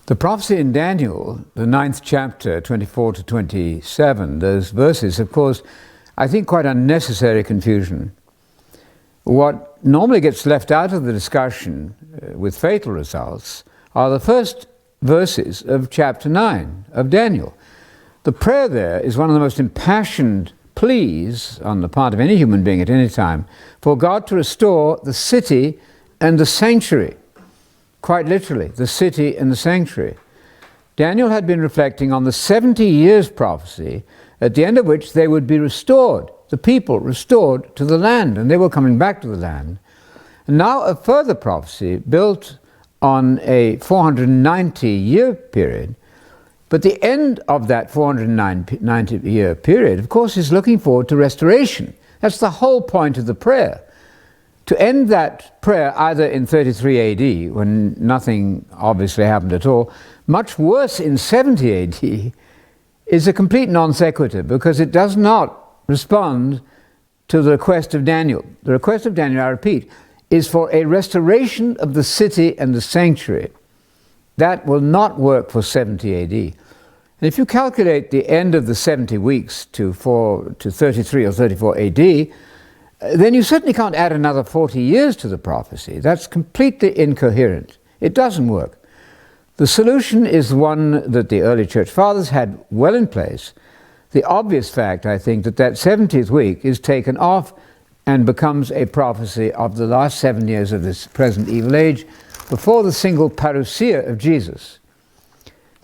The prophecy in Daniel, the 9th chapter, 24 to 27, those verses have caused, I think, quite unnecessary confusion. What normally gets left out of the discussion with fatal results are the first verses of chapter 9 of Daniel. The prayer there is one of the most impassioned pleas on the part of any human being at any time for God to restore the city and the sanctuary. Quite literally, the city and the sanctuary. Daniel had been reflecting on the 70 years prophecy, at the end of which they would be restored, the people restored to the land, and they were coming back to the land. And now a further prophecy built on a 490-year period, but the end of that 490-year period, of course, is looking forward to restoration. That's the whole point of the prayer. To end that prayer either in 33 AD, when nothing obviously happened at all, much worse in 70 AD, is a complete non sequitur, because it does not respond to the request of Daniel. The request of Daniel, I repeat, is for a restoration of the city and the sanctuary. That will not work for 70 AD. And if you calculate the end of the 70 weeks to 33 or 34 AD, then you certainly can't add another 40 years to the prophecy. That's completely incoherent. It doesn't work. The solution is one that the early church fathers had well in place. The obvious fact, I think, that 70th week is taken off and becomes a prophecy of the last 7 years of this present evil age before the single parousia of Jesus.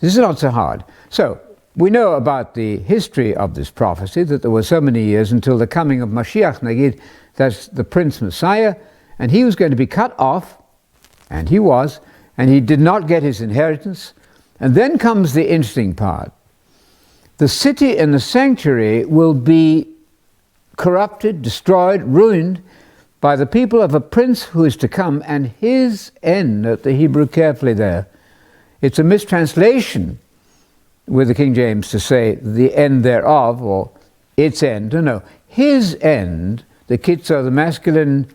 This is not so hard. So, we know about the history of this prophecy, that there were so many years until the coming of Mashiach Nagid, that's the Prince Messiah, and he was going to be cut off, and he was, and he did not get his inheritance. And then comes the interesting part. The city and the sanctuary will be corrupted, destroyed, ruined by the people of a prince who is to come, and his end, note the Hebrew carefully there. It's a mistranslation with the King James to say the end thereof, or its end. No, his end, the kitzo, the masculine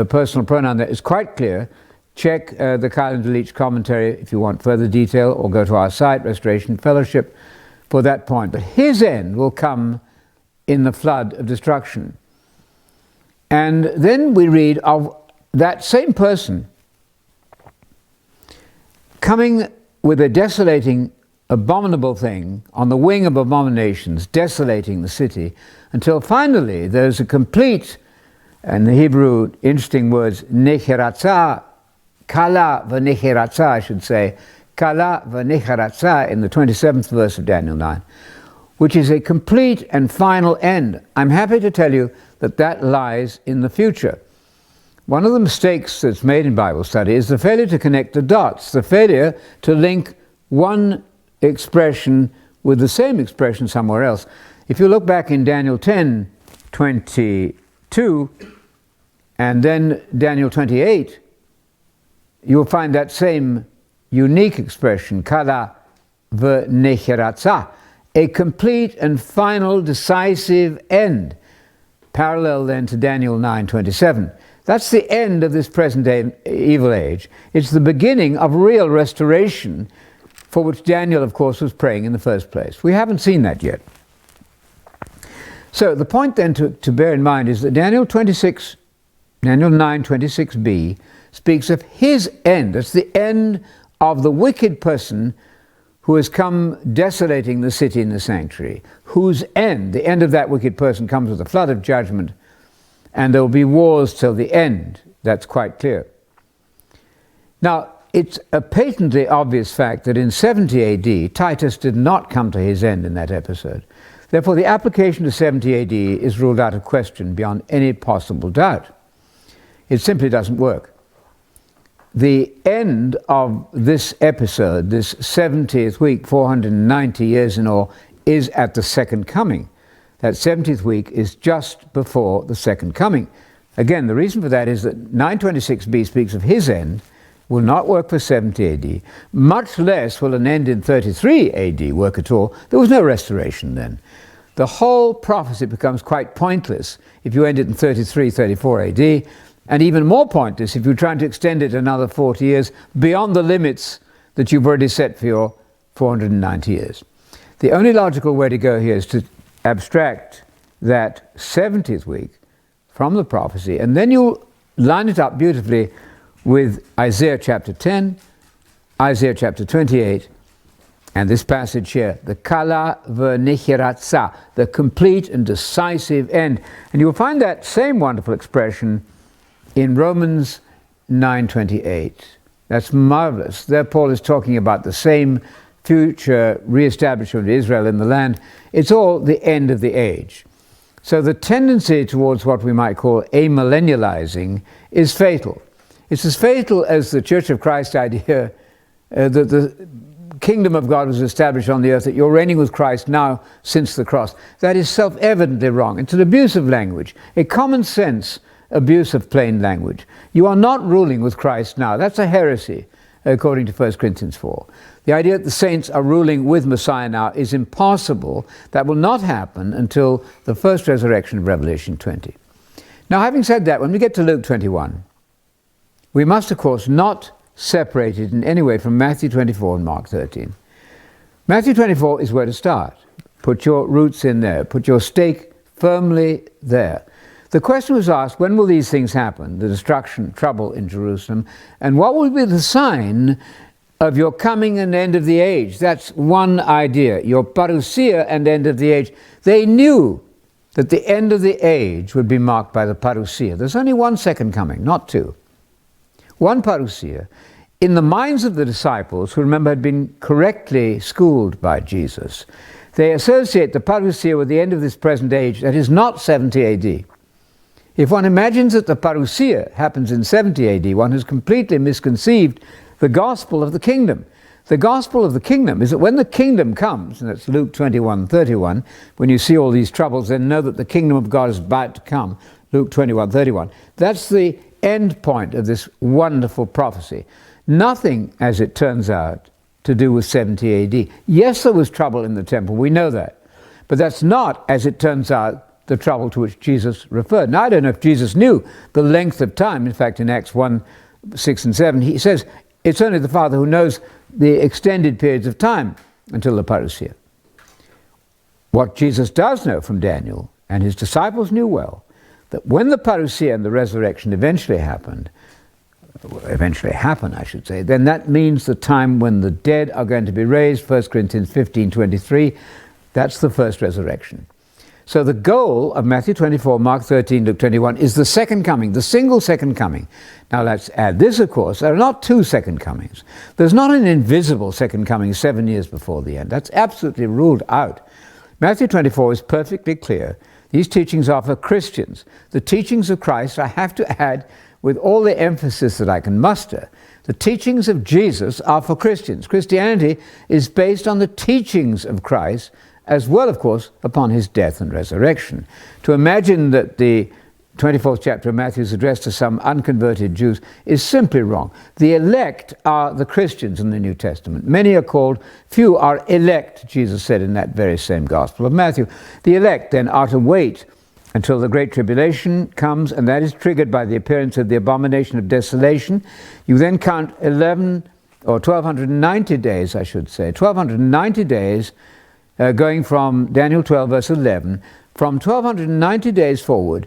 personal pronoun there, is quite clear. Check the Kyle and Delitzsch commentary if you want further detail, or go to our site, Restoration Fellowship, for that point. But his end will come in the flood of destruction. And then we read of that same person coming with a desolating, abominable thing on the wing of abominations, desolating the city, until finally there's a complete, and the Hebrew interesting words, necheratzah, kala v'necheratzah, I should say, kala v'necheratzah in the 27th verse of Daniel 9, which is a complete and final end. I'm happy to tell you that lies in the future. One of the mistakes that's made in Bible study is the failure to connect the dots, the failure to link one expression with the same expression somewhere else. If you look back in Daniel 10:22 and then Daniel 28, you'll find that same unique expression, kala v'necheratzah, a complete and final decisive end, parallel then to Daniel 9:27. That's the end of this present day evil age. It's the beginning of real restoration, for which Daniel, of course, was praying in the first place. We haven't seen that yet. So the point then to bear in mind is that Daniel 9:26b, speaks of his end. It's the end of the wicked person who has come desolating the city and the sanctuary, whose end, the end of that wicked person, comes with a flood of judgment, and there will be wars till the end. That's quite clear. Now, it's a patently obvious fact that in 70 AD, Titus did not come to his end in that episode. Therefore, the application to 70 AD is ruled out of question beyond any possible doubt. It simply doesn't work. The end of this episode, this 70th week, 490 years in all, is at the second coming. That 70th week is just before the second coming. Again, the reason for that is that 926b speaks of his end, will not work for 70 AD. Much less will an end in 33 AD work at all. There was no restoration then. The whole prophecy becomes quite pointless if you end it in 33, 34 AD, and even more pointless if you're trying to extend it another 40 years beyond the limits that you've already set for your 490 years. The only logical way to go here is to abstract that 70th week from the prophecy, and then you'll line it up beautifully with Isaiah chapter 10, Isaiah chapter 28, and this passage here, the kala v'nechiratza, the complete and decisive end. And you'll find that same wonderful expression in Romans 9:28. That's marvelous. There Paul is talking about the same future re-establishment of Israel in the land. It's all the end of the age. So the tendency towards what we might call amillennializing is fatal. It's as fatal as the Church of Christ idea that the kingdom of God was established on the earth, that you're reigning with Christ now since the cross. That is self-evidently wrong. It's an abuse of language, a common sense abuse of plain language. You are not ruling with Christ now. That's a heresy, according to 1 Corinthians 4. The idea that the saints are ruling with Messiah now is impossible. That will not happen until the first resurrection of Revelation 20. Now, having said that, when we get to Luke 21, we must, of course, not separate it in any way from Matthew 24 and Mark 13. Matthew 24 is where to start. Put your roots in there. Put your stake firmly there. The question was asked, when will these things happen? The destruction, trouble in Jerusalem. And what will be the sign of your coming and end of the age? That's one idea. Your parousia and end of the age. They knew that the end of the age would be marked by the parousia. There's only one second coming, not two. One parousia. In the minds of the disciples, who remember had been correctly schooled by Jesus, they associate the parousia with the end of this present age that is not 70 AD. If one imagines that the parousia happens in 70 AD, one has completely misconceived the gospel of the kingdom. The gospel of the kingdom is that when the kingdom comes, and that's Luke 21:31, when you see all these troubles, then know that the kingdom of God is about to come, Luke 21:31. That's the end point of this wonderful prophecy. Nothing, as it turns out, to do with 70 AD. Yes, there was trouble in the temple, we know that. But that's not, as it turns out, the trouble to which Jesus referred. Now, I don't know if Jesus knew the length of time. In fact, in Acts 1:6 and 7, he says, it's only the Father who knows the extended periods of time until the parousia. What Jesus does know from Daniel, and his disciples knew well, that when the parousia and the resurrection eventually happen, I should say, then that means the time when the dead are going to be raised, 1 Corinthians 15:23, that's the first resurrection. So the goal of Matthew 24, Mark 13, Luke 21 is the second coming, the single second coming. Now let's add this, of course, there are not two second comings. There's not an invisible second coming 7 years before the end. That's absolutely ruled out. Matthew 24 is perfectly clear. These teachings are for Christians. The teachings of Christ, I have to add, with all the emphasis that I can muster, the teachings of Jesus are for Christians. Christianity is based on the teachings of Christ, as well, of course, upon his death and resurrection. To imagine that the 24th chapter of Matthew is addressed to some unconverted Jews is simply wrong. The elect are the Christians in the New Testament. Many are called, few are elect, Jesus said in that very same Gospel of Matthew. The elect then are to wait until the Great Tribulation comes, and that is triggered by the appearance of the abomination of desolation. You then count 1,290 days, I should say, 1,290 days, going from Daniel 12, verse 11. From 1,290 days forward,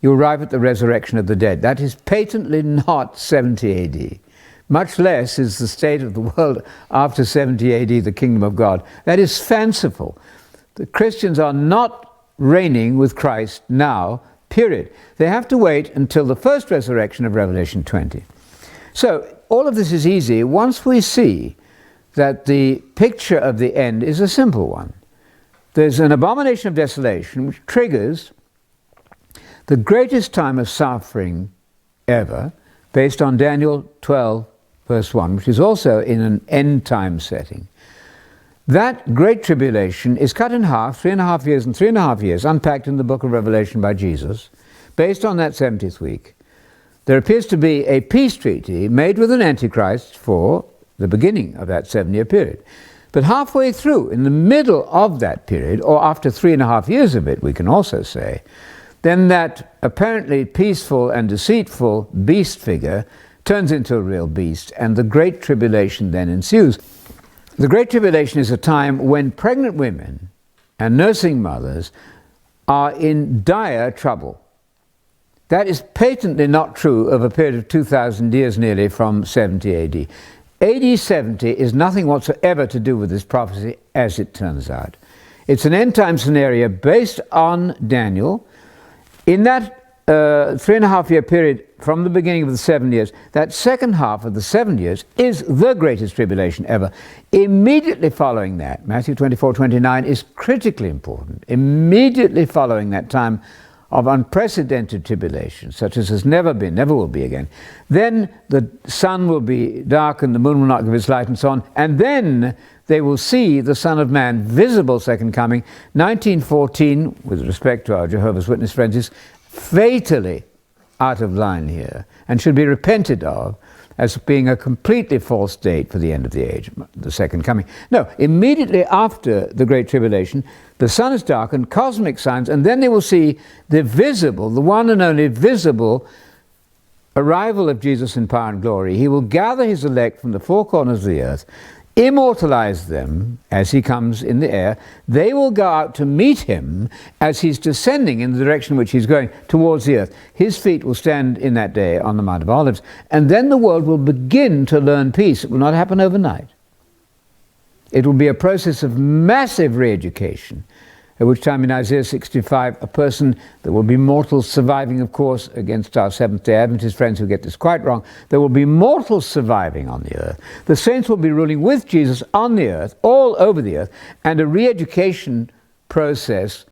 you arrive at the resurrection of the dead. That is patently not 70 AD. Much less is the state of the world after 70 AD, the kingdom of God. That is fanciful. The Christians are not reigning with Christ now, period. They have to wait until the first resurrection of Revelation 20. So all of this is easy once we see that the picture of the end is a simple one. There's an abomination of desolation which triggers the greatest time of suffering ever, based on Daniel 12, verse 1, which is also in an end time setting. That great tribulation is cut in half, 3.5 years and 3.5 years, unpacked in the book of Revelation by Jesus, based on that 70th week. There appears to be a peace treaty made with an Antichrist for the beginning of that 7-year period. But halfway through, in the middle of that period, or after 3.5 years of it, we can also say, then that apparently peaceful and deceitful beast figure turns into a real beast, and the Great Tribulation then ensues. The Great Tribulation is a time when pregnant women and nursing mothers are in dire trouble. That is patently not true of a period of 2,000 years nearly from 70 AD. AD 70 is nothing whatsoever to do with this prophecy, as it turns out. It's an end-time scenario based on Daniel. In that 3.5-year period from the beginning of the 7 years, that second half of the 7 years is the greatest tribulation ever. Immediately following that, Matthew 24:29 is critically important. Immediately following that time of unprecedented tribulation, such as has never been, never will be again, then the sun will be darkened, the moon will not give its light, and so on, and then they will see the Son of Man, visible second coming. 1914, with respect to our Jehovah's Witness friends, is fatally out of line here and should be repented of as being a completely false date for the end of the age, the second coming. No, immediately after the Great Tribulation, the sun is darkened, cosmic signs, and then they will see the visible, the one and only visible arrival of Jesus in power and glory. He will gather his elect from the four corners of the earth, immortalize them as he comes in the air. They will go out to meet him as he's descending in the direction which he's going towards the earth. His feet will stand in that day on the Mount of Olives, and then the world will begin to learn peace. It will not happen overnight. It will be a process of massive re-education, at which time in Isaiah 65, a person, there will be mortals surviving, of course, against our Seventh-day Adventist friends who get this quite wrong. There will be mortals surviving on the earth. The saints will be ruling with Jesus on the earth, all over the earth, and a re-education process